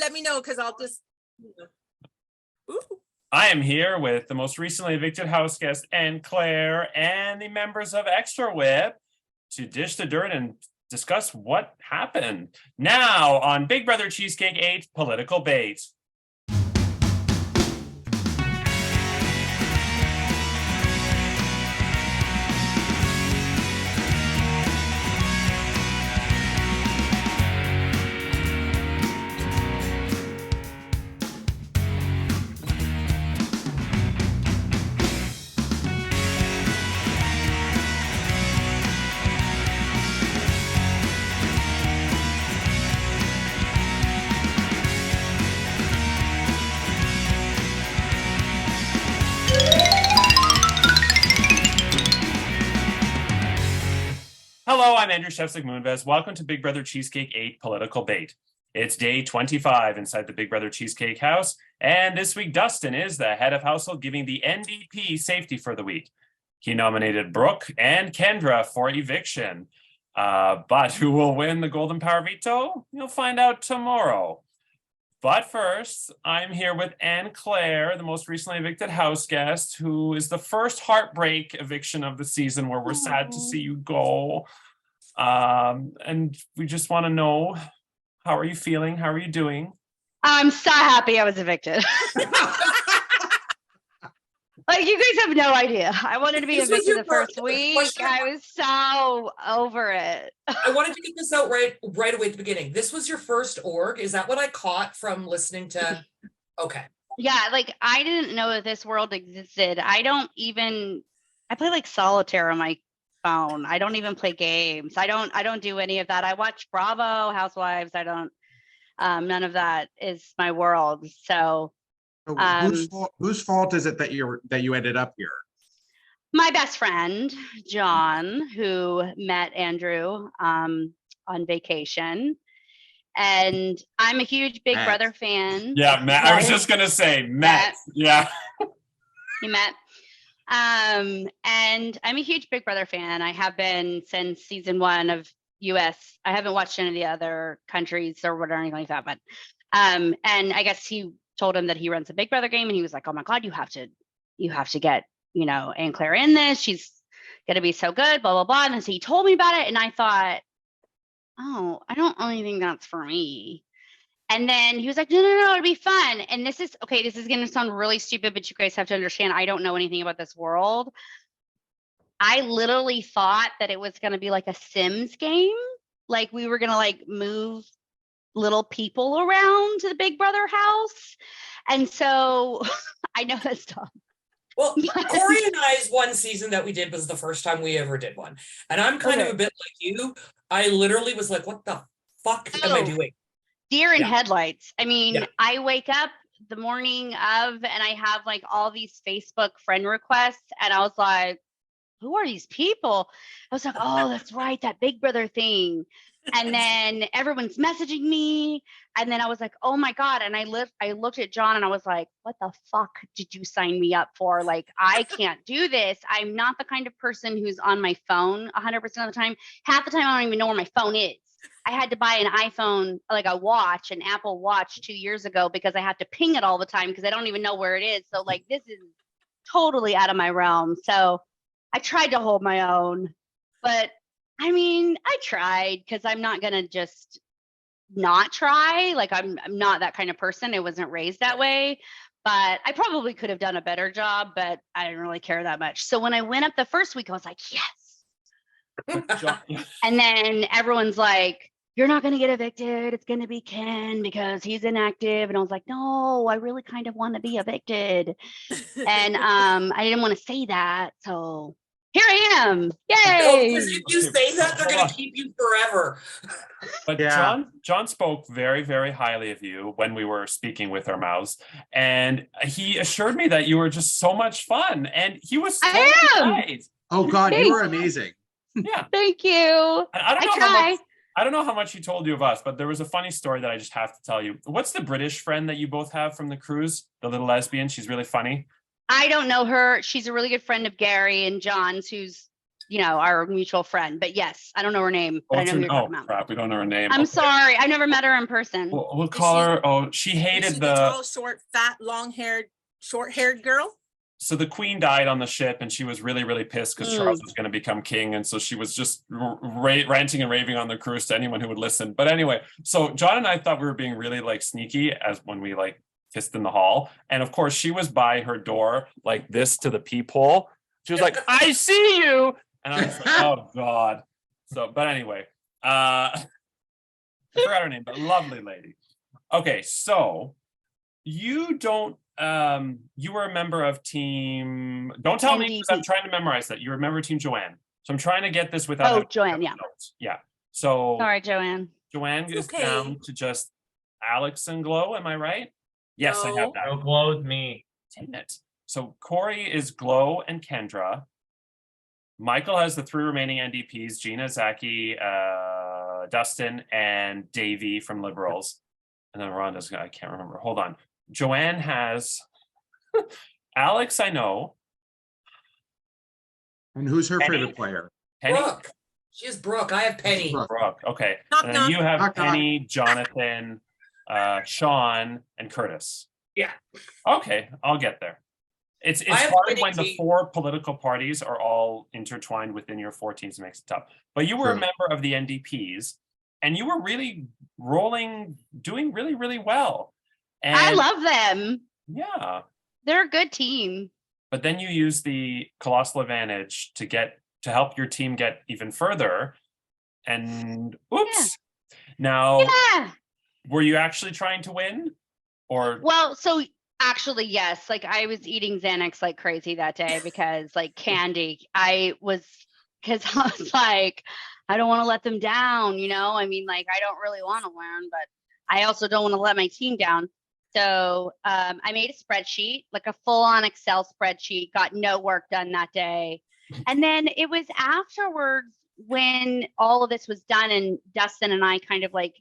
let me know because I'll just. Ooh. I am here with the most recently evicted house guest, Anne Claire, and the members of Extra Whip to dish the dirt and discuss what happened. Now on Big Brother Cheesecake 8 Political Bait. Hello, I'm Andrew Shevsik Moonves. Welcome to Big Brother Cheesecake 8 Political Bait. It's day 25 inside the Big Brother Cheesecake house, and this week Dustin is the head of household, giving the NDP safety for the week. He nominated Brooke and Kendra for eviction. But who will win the Golden Power Veto? You'll find out tomorrow. But first, I'm here with Anne Claire, the most recently evicted house guest, who is the first heartbreak eviction of the season where we're sad to see you go. And we just want to know, how are you feeling? How are you doing? I'm so happy I was evicted. Like, you guys have no idea. I wanted to be evicted the first week. I was so over it. I wanted to get this out right away at the beginning. This was your first org. Is that what I caught from listening to? Okay. Yeah, like, I didn't know that this world existed. I play like solitaire on my phone. I don't even play games. I don't do any of that. I watch Bravo, Housewives. I don't, none of that is my world. So whose fault is it that you ended up here? My best friend, John, who met Andrew on vacation. And I'm a huge Big Brother fan. Yeah, Matt. I was just going to say, Matt. Yeah. He met. And I'm a huge Big Brother fan. I have been since season 1 of US. I haven't watched any of the other countries or whatever, anything like that. But, and I guess he told him that he runs a Big Brother game, and he was like, oh my God, you have to get, Anne Claire in this. She's going to be so good, blah, blah, blah. And then so he told me about it, and I thought, oh, I don't really think that's for me. And then he was like, no, it'll be fun. And this is going to sound really stupid, but you guys have to understand, I don't know anything about this world. I literally thought that it was going to be like a Sims game. Like, we were going to like move little people around to the Big Brother house. And so I know that's dumb. Well, Corey and I's one season that we did was the first time we ever did one. And I'm kind of a bit like you. I literally was like, what the fuck am I doing? Deer in headlights. I mean, I wake up the morning of and I have like all these Facebook friend requests, and I was like, who are these people? I was like, oh, that's right, that Big Brother thing. And then everyone's messaging me. And then I was like, oh my God. And I looked at John and I was like, what the fuck did you sign me up for? Like, I can't do this. I'm not the kind of person who's on my phone 100% of the time. Half the time, I don't even know where my phone is. I had to buy an iPhone, like a watch, an Apple Watch 2 years ago, because I have to ping it all the time because I don't even know where it is. So like, this is totally out of my realm. So I tried to hold my own, but I mean, I tried, because I'm not going to just not try. Like, I'm not that kind of person. I wasn't raised that way, but I probably could have done a better job, but I didn't really care that much. So when I went up the first week, I was like, yes. And then everyone's like, you're not going to get evicted. It's going to be Ken because he's inactive. And I was like, no, I really kind of want to be evicted. And I didn't want to say that. So here I am. Yay! Because if you say that, they're going to keep you forever. But John spoke very, very highly of you when we were speaking with our mouths. And he assured me that you were just so much fun. And he was so nice. Oh, God, you were amazing. Yeah. Thank you. I don't know how much he told you of us, but there was a funny story that I just have to tell you. What's the British friend that you both have from the cruise? The little lesbian. She's really funny. I don't know her. She's a really good friend of Gary and John's, who's our mutual friend. But yes, I don't know her name, but I know who you're talking about. Crap, we don't know her name. I'm Okay. sorry, I've never met her in person. We'll call she- her. Oh, she Is hated she the. tall, short, fat, long-haired, short-haired girl? So the queen died on the ship, and she was really, really pissed because Charles Mm. was going to become king, and so she was just ranting and raving on the cruise to anyone who would listen. But anyway, so John and I thought we were being really like sneaky as when we like kissed in the hall, and of course she was by her door like this to the peephole. She was like, "I see you," and I was like, "Oh God." So, but anyway, I forgot her name, but lovely lady. Okay, so you don't. You were a member of team. Don't tell me because I'm NDP. trying to memorize that. You were a member of Team Joanne. So I'm trying to get this without. Oh, having to Joanne, have yeah. notes. Yeah. So Sorry, Joanne. Joanne is Okay. down to just Alex and Glow. Am I right? Yes, I have No. that. No, Glow's me. Damn it. So Corey is Glow and Kendra. Michael has the 3 remaining NDPs: Gina, Zaki, Dustin, and Davey from Liberals. And then Rhonda's, I can't remember. Hold on. Joanne has Alex, I know. And who's her Penny? favorite player? Penny? Brooke. She has Brooke. I have Penny. Brooke. Brooke. Okay. Knock, And then knock. you have Knock, knock. Penny, Jonathan, Sean, and Curtis. Yeah. Okay, I'll get there. It's I have hard Penny when the too. 4 political parties are all intertwined within your 4 teams. It makes it tough. But you were a True. member of the NDPs, and you were really doing really, really well. And I love them. yeah. They're a good team. But then you use the colossal advantage to help your team get even further. And oops. Now, Yeah. were you actually trying to win? Or Well, so actually, yes. Like I was eating Xanax like crazy that day because like candy. Because I was like, I don't want to let them down, I mean, like I don't really want to learn, but I also don't want to let my team down. So I made a spreadsheet, like a full-on Excel spreadsheet, got no work done that day. And then it was afterwards when all of this was done and Dustin and I kind of like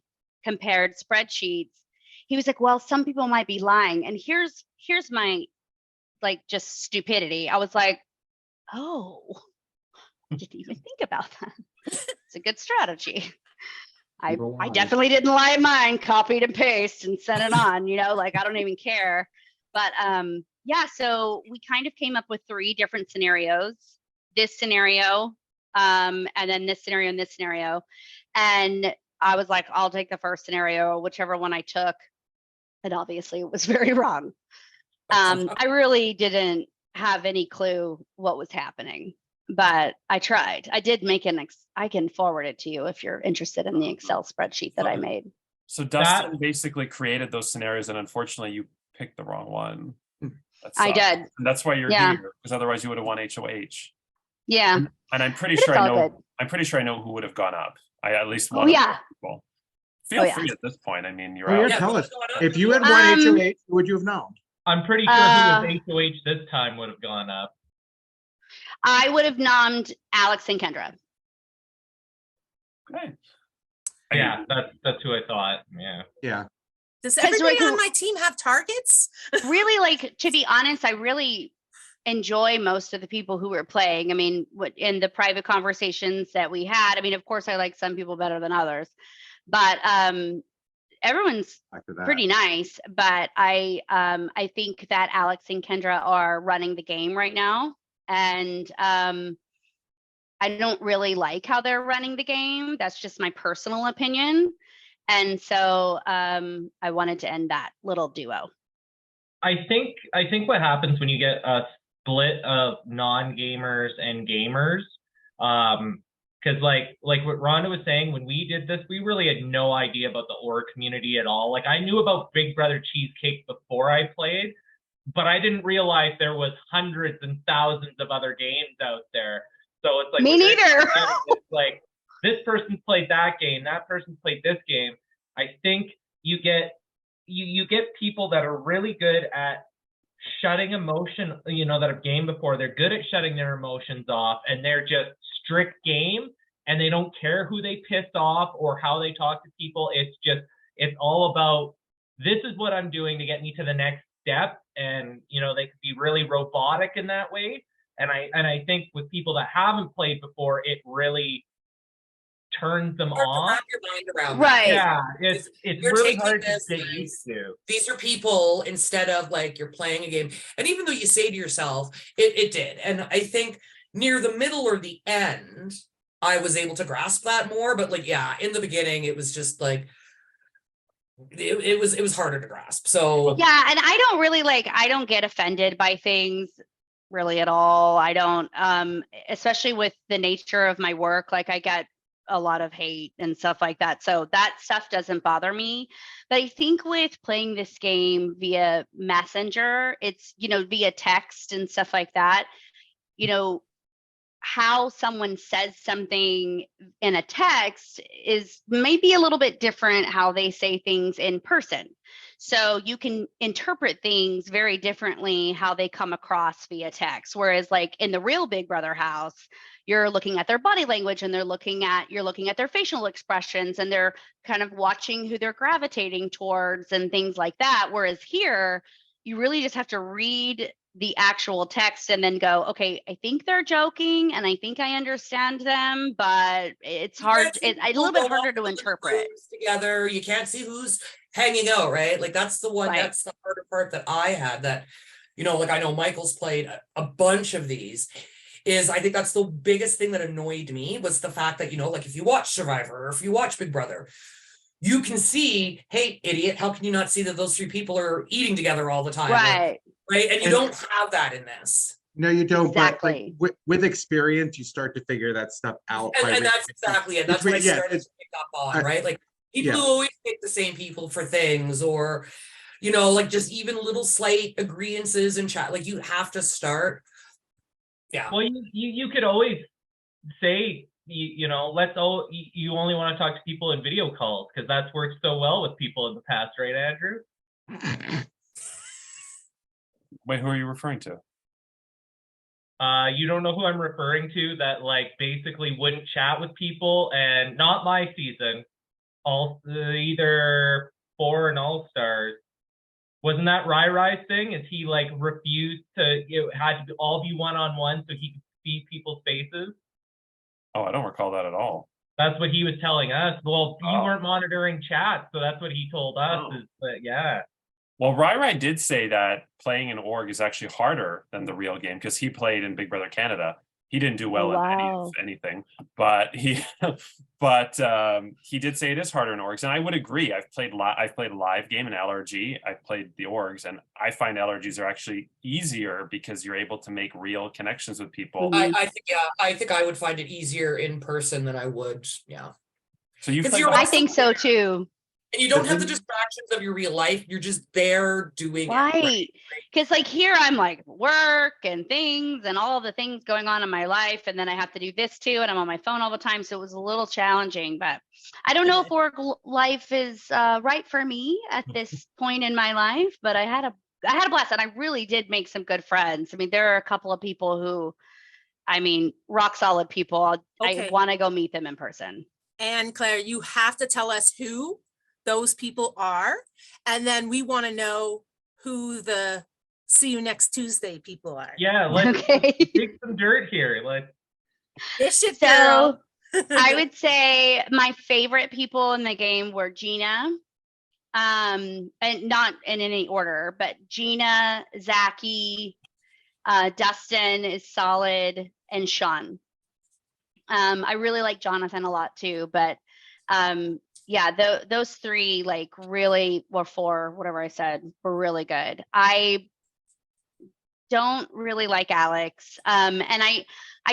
compared spreadsheets. He was like, well, some people might be lying. And here's my like just stupidity. I was like, oh, I didn't even think about that. It's a good strategy. I definitely didn't lie in mine, copied and pasted and sent it on, like I don't even care. But yeah, so we kind of came up with 3 different scenarios. This scenario, and then this scenario and this scenario. And I was like, I'll take the first scenario, whichever one I took. And obviously it was very wrong. I really didn't have any clue what was happening, but I tried. I did make I can forward it to you if you're interested in the Excel spreadsheet that I made. so Dustin basically created those scenarios, and unfortunately you picked the wrong one. That I sucks. did. And that's why you're Yeah. here, because otherwise you would have won HOH. Yeah. And I'm pretty But sure it's I all know. good. I'm pretty sure I know who would have gone up. I at least Oh, one. yeah. People. Feel Oh, yeah. free at this point. I mean, you're Oh, out. yeah, tell what's us. going on? If you had won HOH, who would you have known? I'm pretty sure who was HOH this time would have gone up. I would have nommed Alex and Kendra. Okay. Yeah, that's who I thought. Yeah. Yeah. Does 'Cause, everybody like, on my team have targets? Really, like, to be honest, I really enjoy most of the people who were playing. I mean, in the private conversations that we had, I mean, of course, I like some people better than others, but everyone's After that. pretty nice. But I think that Alex and Kendra are running the game right now, and I don't really like how they're running the game. That's just my personal opinion. And so I wanted to end that little duo. I think what happens when you get a split of non-gamers and gamers, because like what Rhonda was saying, when we did this, we really had no idea about the OR community at all. Like I knew about Big Brother Cheesecake before I played, but I didn't realize there was hundreds and thousands of other games out there. So it's like Me neither. It's like this person's played that game, that person's played this game. I think you get people that are really good at shutting emotion, that have gamed before. They're good at shutting their emotions off, and they're just strict game, and they don't care who they pissed off or how they talk to people. It's all about, this is what I'm doing to get me to the next step. And, they could be really robotic in that way. And I think with people that haven't played before, it really turns them Hard to on. wrap your mind around Right. Yeah, it's You're really taking hard to this get as- used to. These are people instead of like you're playing a game. And even though you say to yourself, it did. And I think near the middle or the end, I was able to grasp that more. But like, yeah, in the beginning, it was just like it was harder to grasp. So Yeah, and I don't get offended by things really at all. I don't especially with the nature of my work, like I get a lot of hate and stuff like that. So that stuff doesn't bother me. But I think with playing this game via Messenger, it's, via text and stuff like that, how someone says something in a text is maybe a little bit different how they say things in person. So you can interpret things very differently how they come across via text. Whereas like in the real Big Brother house, you're looking at their body language and you're looking at their facial expressions and they're kind of watching who they're gravitating towards and things like that. Whereas here, you really just have to read the actual text and then go, okay, I think they're joking and I think I understand them, but it's hard. It's a little bit harder to interpret. Together, you can't see who's hanging out, right? Like that's the one, Right. that's the harder part that I had that, like I know Michael's played a bunch of these. Is I think that's the biggest thing that annoyed me was the fact that, like if you watch Survivor or if you watch Big Brother, you can see, hey, idiot, how can you not see that those three people are eating together all the time? Right. Right. And you don't have that in this. No, you don't. Exactly. But like, with experience, you start to figure that stuff out. And that's exactly it. That's what I started to pick up on, right? Like people who always pick the same people for things or, like just even little slight agreeances in chat. Like you have to start. Yeah. Well, you could always say, you only want to talk to people in video calls because that's worked so well with people in the past, right, Andrew? Wait, who are you referring to? You don't know who I'm referring to that like basically wouldn't chat with people and not my season, either 4 and All Stars. Wasn't that Rai's thing? Is he like refused to, had to all be one-on-one so he could see people's faces? Oh, I don't recall that at all. That's what he was telling us. Well, you weren't monitoring chat, so that's what he told us. Oh. Is that, yeah. Well, Rai did say that playing in org is actually harder than the real game because he played in Big Brother Canada. He didn't do well in anything, but he did say it is harder in orgs, and I would agree. I've played a live game in LRG. I've played the orgs, and I find LRGs are actually easier because you're able to make real connections with people. I think I would find it easier in person than I would. Yeah. So you, I think so too. And you don't have the distractions of your real life. You're just there doing it. Right. Because like here I'm like work and things and all the things going on in my life. And then I have to do this too. And I'm on my phone all the time. So it was a little challenging, but I don't know if work life is right for me at this point in my life, but I had a blast and I really did make some good friends. I mean, there are a couple of people who, rock solid people. Okay. I want to go meet them in person. And Claire, you have to tell us who those people are. And then we want to know who the see you next Tuesday people are. Yeah, let's dig some dirt here. Dish it, So girl. I would say my favorite people in the game were Gina, and not in any order, but Gina, Zachy, Dustin is solid, and Sean. I really like Jonathan a lot too, but yeah, those three like really, or 4, whatever I said, were really good. I don't really like Alex, and I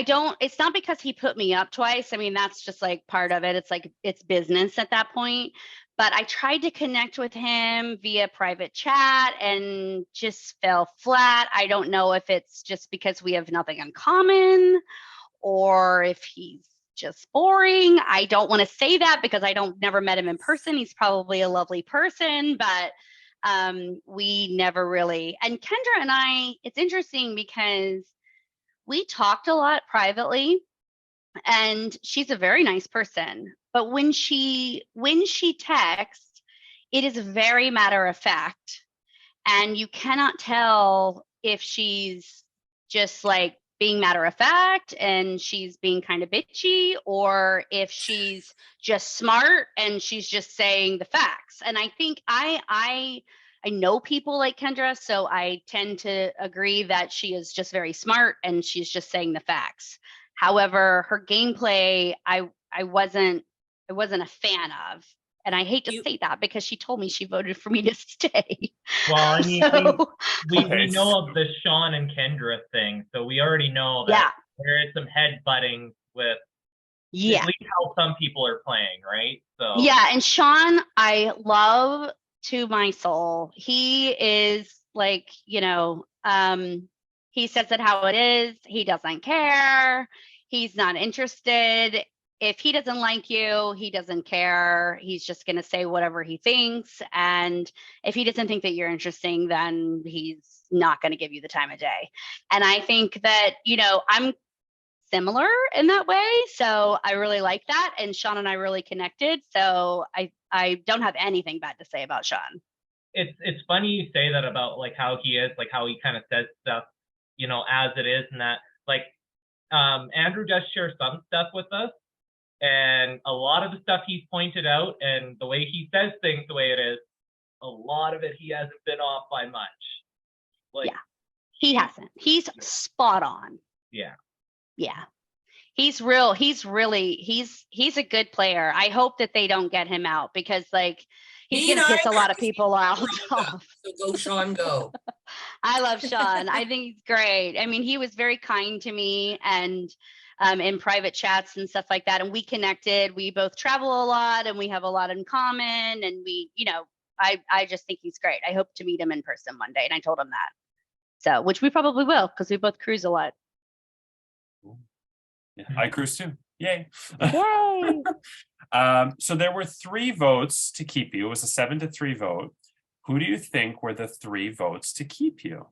don't. It's not because he put me up twice. I mean, that's just like part of it. It's like it's business at that point. But I tried to connect with him via private chat and just fell flat. I don't know if it's just because we have nothing in common, or if he's just boring. I don't want to say that because I never met him in person. He's probably a lovely person, but we never really. And Kendra and I, it's interesting because we talked a lot privately, and she's a very nice person. But when she texts, it is very matter of fact, and you cannot tell if she's just like being matter of fact and she's being kind of bitchy, or if she's just smart and she's just saying the facts. And I think I know people like Kendra, so I tend to agree that she is just very smart and she's just saying the facts. However, her gameplay, I wasn't a fan of. And I hate to say that because she told me she voted for me to stay. Well, I mean, So- we know of the Sean and Kendra thing, so we already know that there is some headbutting with at least how some people are playing, right? So yeah, and Sean, I love to my soul. He is like, he says it how it is. He doesn't care. He's not interested. If he doesn't like you, he doesn't care. He's just going to say whatever he thinks. And if he doesn't think that you're interesting, then he's not going to give you the time of day. And I think that, I'm similar in that way. So I really like that. And Sean and I really connected. So I don't have anything bad to say about Sean. It's funny you say that about like how he is, like how he kind of says stuff, as it is, and that like Andrew does share some stuff with us. And a lot of the stuff he's pointed out and the way he says things the way it is, a lot of it he hasn't been off by much. Like, he hasn't. He's spot on. Yeah. Yeah. He's a good player. I hope that they don't get him out because like he's gonna piss a lot of people off. So go, Sean, go. I love Sean. I think he's great. I mean, he was very kind to me and in private chats and stuff like that. And we connected. We both travel a lot and we have a lot in common. And we, I just think he's great. I hope to meet him in person one day. And I told him that. So, which we probably will because we both cruise a lot. Yeah, I cruise too. Yay. Yay. So there were 3 votes to keep you. It was a 7-3 vote. Who do you think were the 3 votes to keep you?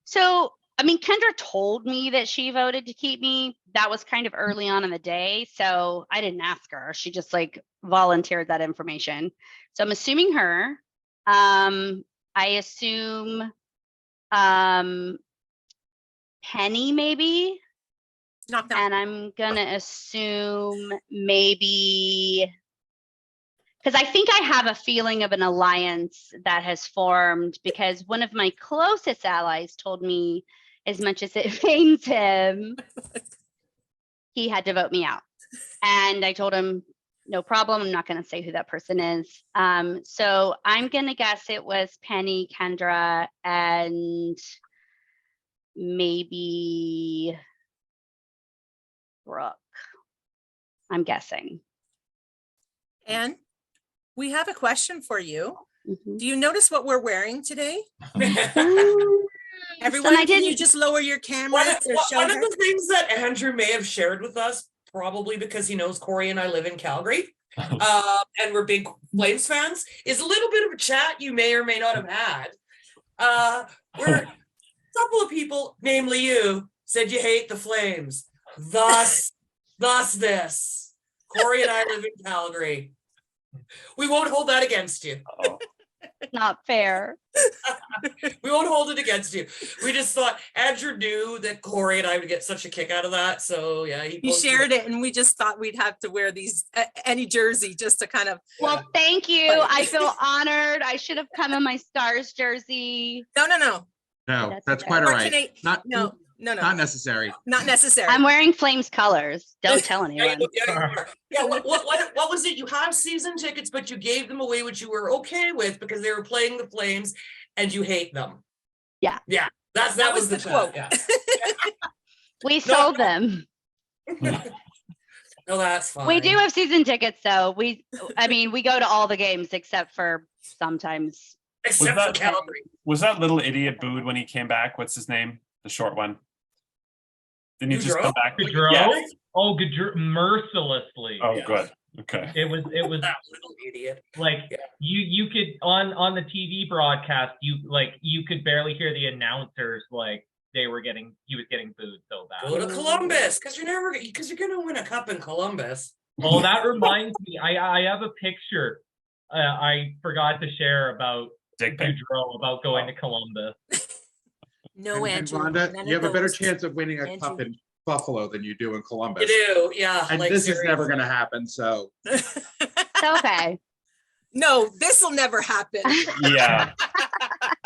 So, I mean, Kendra told me that she voted to keep me. That was kind of early on in the day. So I didn't ask her. She just like volunteered that information. So I'm assuming her. I assume Penny maybe. Not that. And I'm going to assume maybe, because I think I have a feeling of an alliance that has formed because one of my closest allies told me as much as it pains him, he had to vote me out. And I told him, no problem. I'm not going to say who that person is. So I'm going to guess it was Penny, Kendra, and maybe Brooke. I'm guessing. And we have a question for you. Mhm. Do you notice what we're wearing today? Ooh. Everyone, I can you didn't- just lower your camera? One of the things that Andrew may have shared with us, probably because he knows Corey and I live in Calgary, and we're big Flames fans, is a little bit of a chat you may or may not have had. Where a couple of people, namely you, said you hate the Flames. Thus this. Corey and I live in Calgary. We won't hold that against you. Oh. Not fair. We won't hold it against you. We just thought Andrew knew that Corey and I would get such a kick out of that. So yeah, He posted shared it and we just thought we'd have to wear these, any jersey just to kind of. Well, thank you. I feel honored. I should have come in my Stars jersey. No. No, That's that's okay. quite all Or right. Cana- Not No. necessary. Not necessary. I'm wearing Flames colors. Don't tell anyone. What was it? You have season tickets, but you gave them away, which you were okay with because they were playing the Flames, and you hate them. Yeah. Yeah. That was the quote. Yeah. We sold them. No, that's fine. We do have season tickets, though. We go to all the games except for sometimes. Except Was for that- Calgary. Was that little idiot booed when he came back? What's his name? The short one. Didn't he just Gaudreau? come back? Gaudreau? Yeah. Oh, Gaudreau, mercilessly. Oh, Yeah. good. Okay. It was That little idiot. like Yeah. you could on the TV broadcast you could barely hear the announcers like he was getting booed so Go bad. to Columbus because you're gonna win a cup in Columbus. Oh, that reminds me. I have a picture I forgot to share about Dick pic. Gaudreau about going to Columbus. No, And Andrew. Rhonda, none you of have a better those. chance of winning a cup Andrew. in Buffalo than you do in You Columbus. do, yeah. And like, this is never seriously. going to happen. So It's okay. No, this will never happen. Yeah,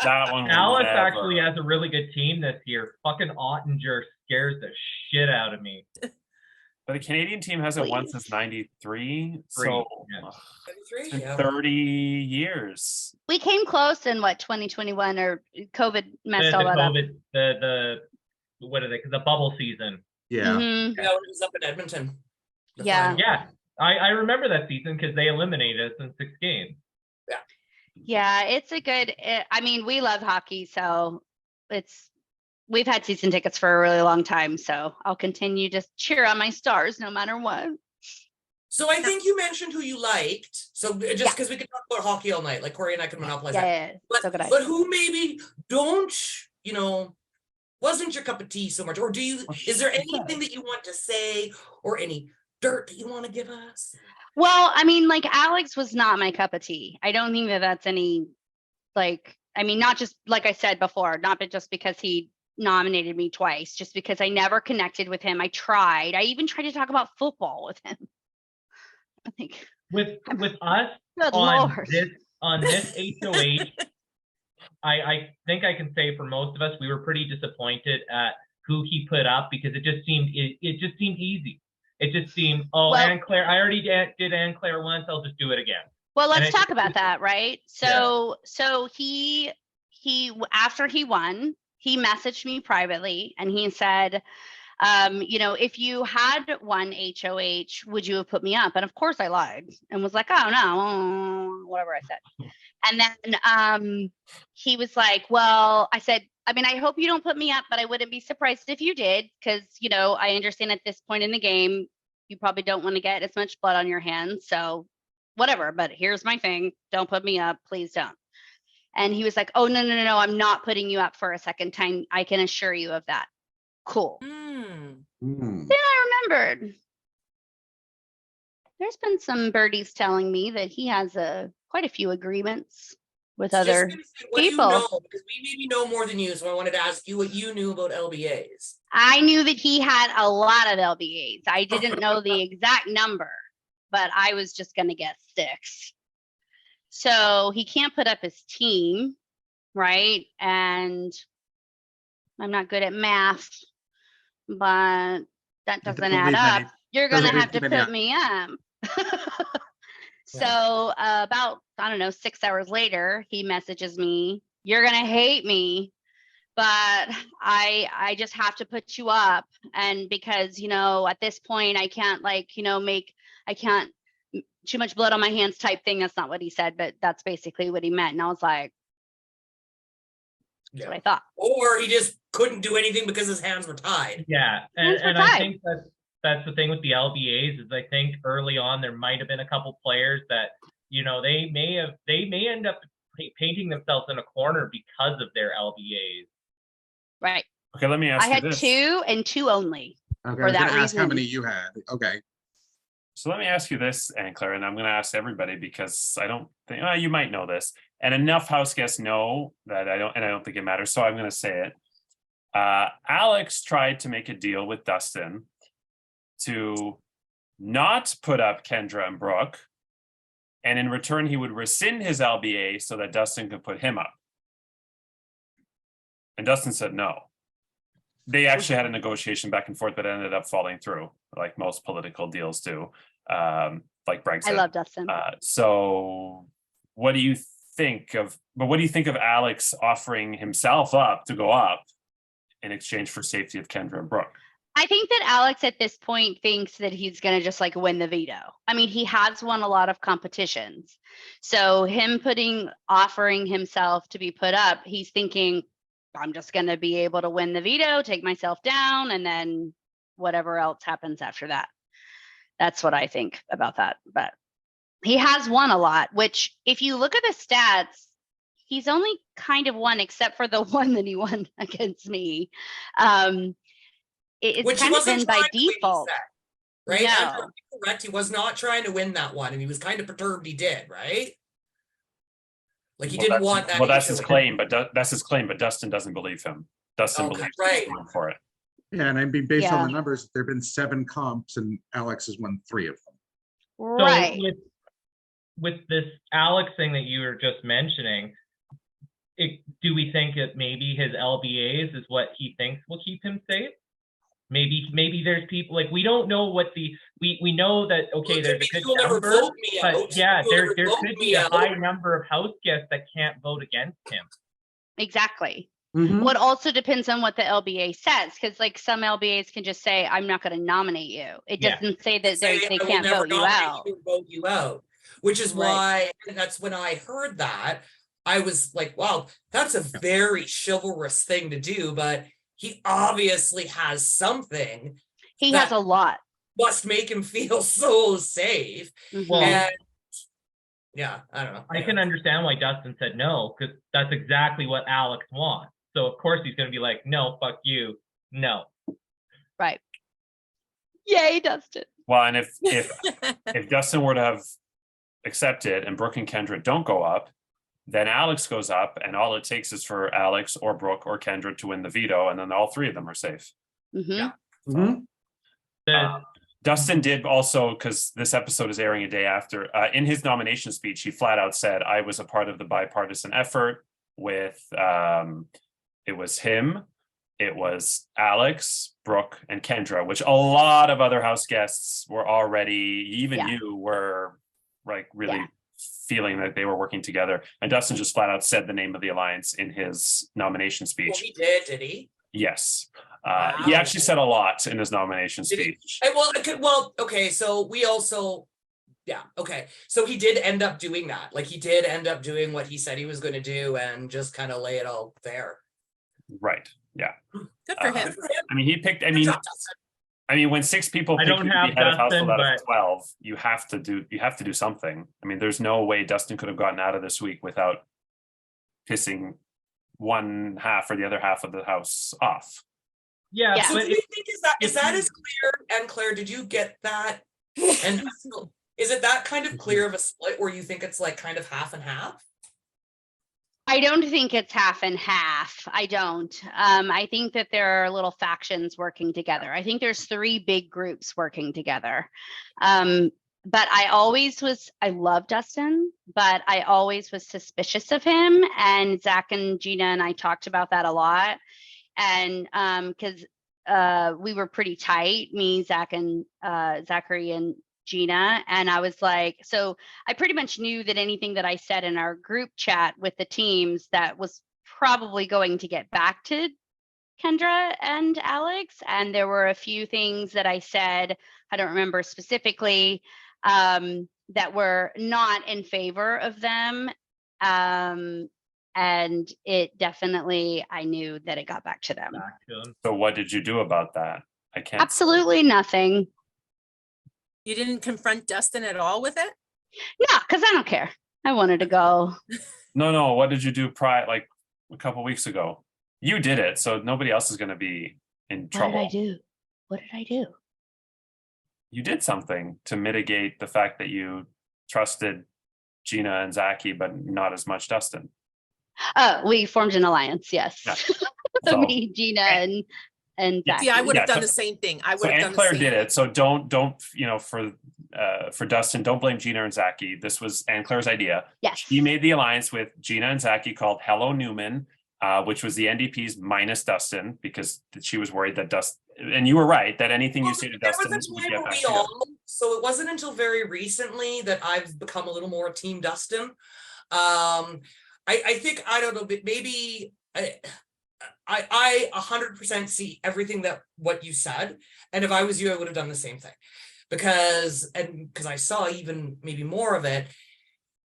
that one. will Alex never. actually has a really good team this year. Fucking Ottinger scares the shit out of me. But the Canadian team hasn't won Please. since '93, so Yeah. ugh, 33, it's been yeah. 30 years. We came close in what 2021 or COVID messed The all that up. COVID, the what are they? The bubble season. yeah. Mhm. Yeah, when it was up in Edmonton. The Yeah. final. Yeah, I remember that season because they eliminated us in 6 games. Yeah, it's a good. I mean, we love hockey, so we've had season tickets for a really long time. So I'll continue to cheer on my Stars no matter what. So I think you mentioned who you liked. So just because we could talk about hockey all night, like Corey and I could monopolize that. Yeah, But, so could I. but who maybe don't, wasn't your cup of tea so much? Or is there anything that you want to say or any dirt that you want to give us? Well, I mean, like Alex was not my cup of tea. I don't think that that's any, like, I mean, not just like I said before, not just because he nominated me twice, just because I never connected with him. I tried. I even tried to talk about football with him. I think. With us Good on Lord. this HOH, I think I can say for most of us, we were pretty disappointed at who he put up because it just seemed easy. It just seemed, Well- Anne Claire, I already did Anne Claire once, I'll just do it again. Well, let's And I- talk about that, right? So he after he won, he messaged me privately and he said, if you had won HOH, would you have put me up? And of course I lied and was like, oh no, whatever I said. And then he was like, well, I said, I mean, I hope you don't put me up, but I wouldn't be surprised if you did, because, I understand at this point in the game, you probably don't want to get as much blood on your hands. So whatever, but here's my thing. Don't put me up. Please don't. And he was like, oh, no, I'm not putting you up for a second time. I can assure you of that. Cool. Hmm. Hmm. Then I remembered. There's been some birdies telling me that he has quite a few agreements with Just other gonna say, what do you people. know? Because we maybe know more than you, so I wanted to ask you what you knew about LBAs. I knew that he had a lot of LBAs. I didn't know the exact number, but I was just going to guess 6. So he can't put up his team, right? And I'm not good at math, but that doesn't doesn't add leave up. many- You're going to doesn't leave have to too many put me up. So about, I don't know, 6 hours later, he messages me, you're going to hate me, but I just have to put you up. And because, at this point I can't I can't too much blood on my hands type thing. That's not what he said, but that's basically what he meant. And I was like, that's what I thought. Or he just couldn't do anything because his hands were tied. Yeah, Hands were and I tied. think that's the thing with the LBAs is I think early on there might have been a couple players that they may end up painting themselves in a corner because of their LBAs. Right. Okay, let me ask I you had this. 2 and 2 only. Okay, For I was that going to ask how reason. many you had. Okay. So let me ask you this, Anne Claire, and I'm going to ask everybody because I don't think you might know this, and enough house guests know that I don't think it matters. So I'm going to say it. Alex tried to make a deal with Dustin to not put up Kendra and Brooke, and in return he would rescind his LBA so that Dustin could put him up. And Dustin said no. They actually had a negotiation back and forth, but it ended up falling through, like most political deals do, like Brexit. I love Dustin. So what do you think of Alex offering himself up to go up in exchange for safety of Kendra and Brooke? I think that Alex at this point thinks that he's going to just win the veto. I mean, he has won a lot of competitions. So him offering himself to be put up, he's thinking, I'm just going to be able to win the veto, take myself down, and then whatever else happens after that. That's what I think about that. But he has won a lot, which if you look at the stats, he's only kind of won except for the one that he won against me. It's Which kind he of been wasn't by trying to win, he default. said, right? No. Andrew, correct. He was not trying to win that one, and he was kind of perturbed he did, right? Like he didn't want that. Well, that's his HOH. claim, but Dustin doesn't believe him. Dustin Okay, believes right. he's going for it. Yeah, and I mean, based on Yeah. the numbers, there've been 7 comps and Alex has won 3 of them. Right. So with this Alex thing that you were just mentioning, do we think that maybe his LBAs is what he thinks will keep him safe? Maybe there's people like we don't know what we know that okay, there's a good number, but yeah, there could be a high number of house guests that can't vote against him. Exactly. Mhm. Well, it also depends on what the LBA says, because like some LBAs can just say, "I'm not going to nominate you." It Yeah. doesn't say that Say, they "I will can't never vote you nominate out. you or vote you out," which is Right. why, and that's when I heard that, I was like, wow, that's a very chivalrous thing to do, but he obviously has something He that has a lot. must make him feel so safe. Mhm. Well, And yeah, I don't know. I can understand why Dustin said no, because that's exactly what Alex wants. So of course he's going to be like, no, fuck you, no. Right. Yay, Dustin. Well, and if Dustin were to have accepted and Brooke and Kendra don't go up, then Alex goes up, and all it takes is for Alex or Brooke or Kendra to win the veto, and then all 3 of them are safe. Mhm. Yeah. Mhm. Dustin did also, because this episode is airing a day after, in his nomination speech, he flat out said, I was a part of the bipartisan effort with, it was him, it was Alex, Brooke, and Kendra, which a lot of other house guests were already, even Yeah. you were like really Yeah. feeling that they were working together. And Dustin just flat out said the name of the alliance in his nomination speech. Well, he did he? Yes. He Wow. actually said a lot in his nomination Did he? speech. Well, okay, so we also, yeah, okay. So he did end up doing that. Like he did end up doing what he said he was going to do and just kind of lay it all there. Right. Yeah. Good for him. Good for him. I mean, he picked, Good job, Dustin. when 6 people I pick don't you to have be head of Dustin, household out of but- 12, you have to do something. I mean, there's no way Dustin could have gotten out of this week without pissing one half or the other half of the house off. Yeah, Yeah. So but do you think is if that you- as clear? And Claire, did you get that? And is it that kind of clear of a split where you think it's like kind of half and half? I don't think it's half and half. I don't. I think that there are little factions working together. I think there's 3 big groups working together. But I love Dustin, but I always was suspicious of him. And Zach and Gina and I talked about that a lot. And because we were pretty tight, me, Zach, and Zachary and Gina, and I was like, so I pretty much knew that anything that I said in our group chat with the teams that was probably going to get back to Kendra and Alex. And there were a few things that I said, I don't remember specifically, that were not in favor of them. And it definitely, I knew that it got back to them. back to him. So what did you do about that? I can't. Absolutely nothing. You didn't confront Dustin at all with it? Yeah, because I don't care. I wanted to go. No. What did you do like a couple weeks ago? You did it, so nobody else is going to be in trouble. What did I do? What did I do? You did something to mitigate the fact that you trusted Gina and Zachy, but not as much Dustin. Oh, we formed an alliance. Yes. Yeah. So- Me, Gina, and Zach. See, I would have Yeah, done so- the same thing. I So would have Aunt done the Claire same did thing. it. So don't for Dustin, don't blame Gina and Zachy. This was Aunt Claire's idea. Yes. She made the alliance with Gina and Zachy called Hello Newman, which was the NDP's minus Dustin, because she was worried that Dustin, and you were right, that anything you say to There Dustin was a would time get where back we to you. all, so it wasn't until very recently that I've become a little more team Dustin. I think, I don't know, but maybe I 100% see everything that what you said, and if I was you, I would have done the same thing, because I saw even maybe more of it.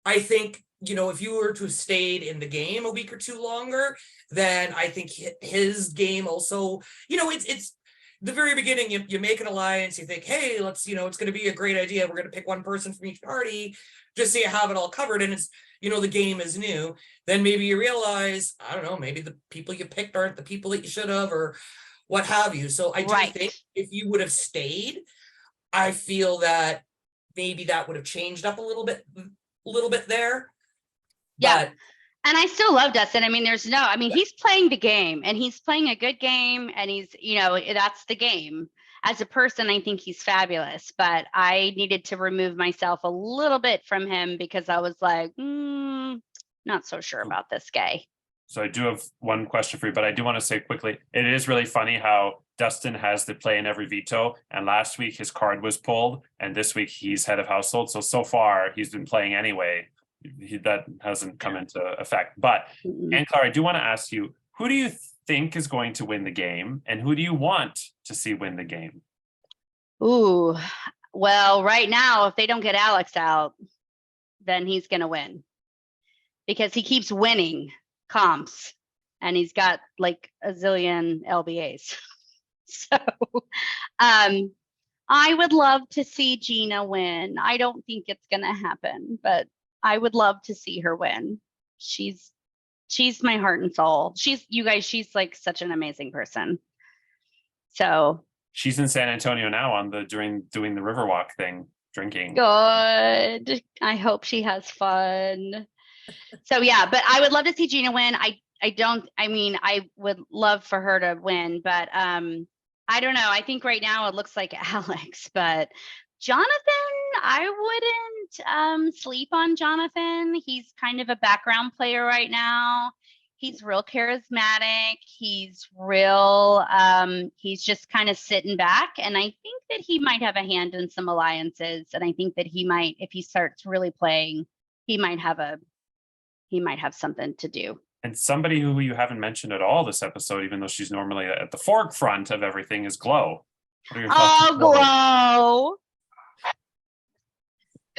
I think, if you were to have stayed in the game a week or two longer, then I think his game also, it's the very beginning. You make an alliance, you think, hey, let's, it's going to be a great idea. We're going to pick one person from each party, just so you have it all covered. And it's, the game is new. Then maybe you realize, I don't know, maybe the people you picked aren't the people that you should have, or what have you. So I do think if you would have stayed, I feel that maybe that would have changed up a little bit there. Yeah. But And I still love Dustin. I mean, he's playing the game, and he's playing a good game, and he's, that's the game. As a person, I think he's fabulous, but I needed to remove myself a little bit from him because I was like, not so sure about this guy. So I do have one question for you, but I do want to say quickly, it is really funny how Dustin has the play in every veto, and last week his card was pulled, and this week he's head of household. So far he's been playing anyway. That hasn't come into effect. But Anne Claire, I do want to ask you, who do you think is going to win the game, and who do you want to see win the game? Ooh, well, right now, if they don't get Alex out, then he's going to win because he keeps winning comps and he's got like a zillion LBAs. So I would love to see Gina win. I don't think it's going to happen, but I would love to see her win. She's my heart and soul. She's like such an amazing person. So she's in San Antonio now doing the Riverwalk thing, drinking. Good. I hope she has fun. So yeah, but I would love to see Gina win. I would love for her to win, but I don't know. I think right now it looks like Alex, but Jonathan, I wouldn't sleep on Jonathan. He's kind of a background player right now. He's real charismatic. He's he's just kind of sitting back. And I think that he might have a hand in some alliances. And I think that he might, if he starts really playing, he might have something to do. And somebody who you haven't mentioned at all this episode, even though she's normally at the forefront of everything, is Glow. Oh, Glow.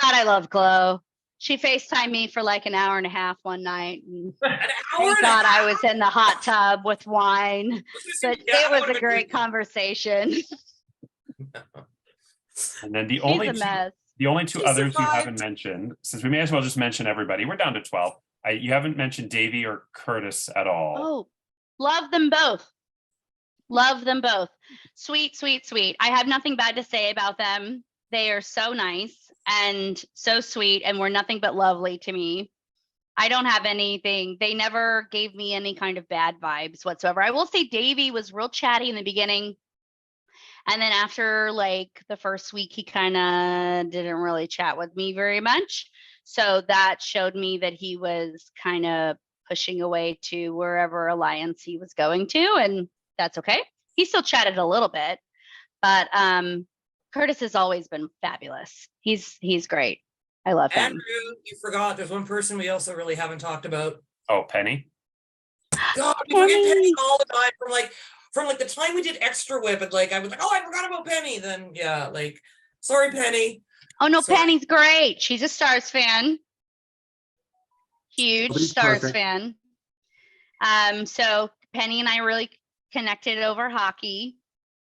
God, I love Glow. She FaceTimed me for like an hour and a half one night. And thank God I was in the hot tub with wine. But it was a great conversation. And then the only two others you haven't mentioned, since we may as well just mention everybody, we're down to 12. You haven't mentioned Davey or Curtis at all. Oh, love them both. Love them both. Sweet, sweet, sweet. I have nothing bad to say about them. They are so nice and so sweet and were nothing but lovely to me. I don't have anything. They never gave me any kind of bad vibes whatsoever. I will say Davey was real chatty in the beginning. And then after like the first week, he kind of didn't really chat with me very much. So that showed me that he was kind of pushing away to wherever alliance he was going to. And that's okay. He still chatted a little bit, but Curtis has always been fabulous. He's great. I love him. Andrew, you forgot there's one person we also really haven't talked about. Oh, Penny. God, we forget Penny all the time from the time we did Extra Whip, and like I was like, oh, I forgot about Penny. Then yeah, like sorry, Penny. Oh no, Sorry. Penny's great. She's a Stars fan. Huge Stars fan. So Penny and I really connected over hockey,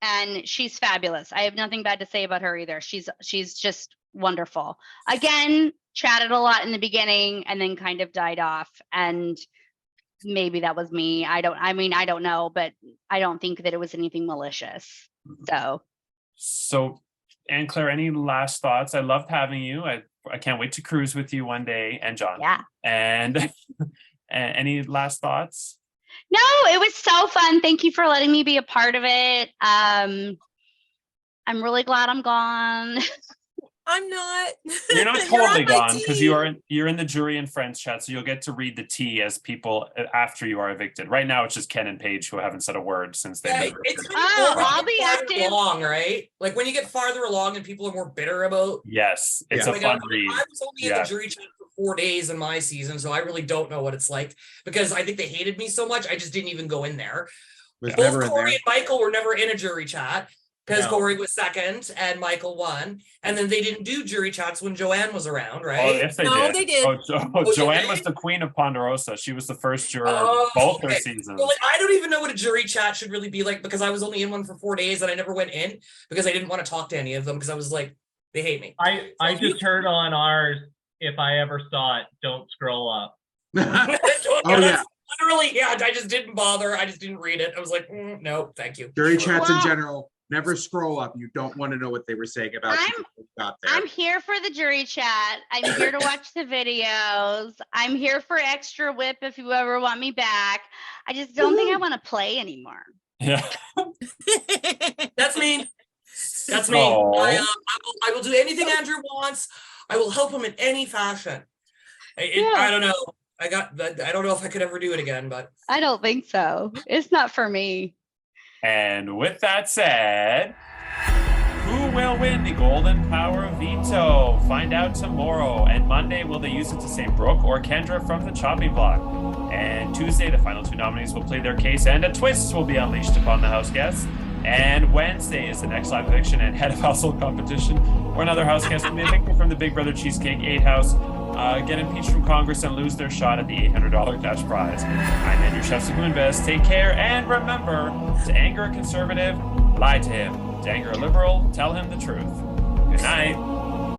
and she's fabulous. I have nothing bad to say about her either. She's just wonderful. Again, chatted a lot in the beginning and then kind of died off, and maybe that was me. I don't know, but I don't think that it was anything malicious. So Anne Claire, any last thoughts? I loved having you. I can't wait to cruise with you one day, and John. Yeah. And any last thoughts? No, it was so fun. Thank you for letting me be a part of it. I'm really glad I'm gone. I'm not. You're not totally gone because you're in the jury and friends chat, so you'll get to read the tea as people after you are evicted. Right now, it's just Ken and Paige who haven't said a word since they've been evicted. I'll be active. Along, right? Like when you get farther along and people are more bitter about. Yes, it's a fun read. I was only in the jury chat for 4 days in my season, so I really don't know what it's like because I think they hated me so much. I just didn't even go in there. Both Corey and Michael were never in a jury chat. Because Corey was second and Michael won. And then they didn't do jury chats when Joanne was around, right? Oh, yes, they did. Joanne was the queen of Ponderosa. She was the first juror both their seasons. Well, I don't even know what a jury chat should really be like because I was only in one for 4 days and I never went in because I didn't want to talk to any of them because I was like, they hate me. I just heard on ours, if I ever saw it, don't scroll up. Literally, yeah, I just didn't bother. I just didn't read it. I was like, no, thank you. Jury chats in general. Never scroll up. You don't want to know what they were saying about you when you got there. I'm here for the jury chat. I'm here to watch the videos. I'm here for extra whip if you ever want me back. I just don't think I want to play anymore. Yeah. That's me. That's me. Oh. I will do anything Andrew wants. I will help him in any fashion. I don't know. I don't know if I could ever do it again, but I don't think so. It's not for me. And with that said, who will win the Golden Power Veto? Find out tomorrow. And Monday, will they use it to save Brooke or Kendra from the chopping block? And Tuesday, the final 2 nominees will plead their case and a twist will be unleashed upon the house guests. And Wednesday is the next live eviction and head of household competition, where another house guest will be evicted from the Big Brother Cheesecake 8 house, get impeached from Congress, and lose their shot at the $800 cash prize. I'm Andrew Shefsik Moonves. Take care, and remember, to anger a conservative, lie to him. To anger a liberal, tell him the truth. Good night.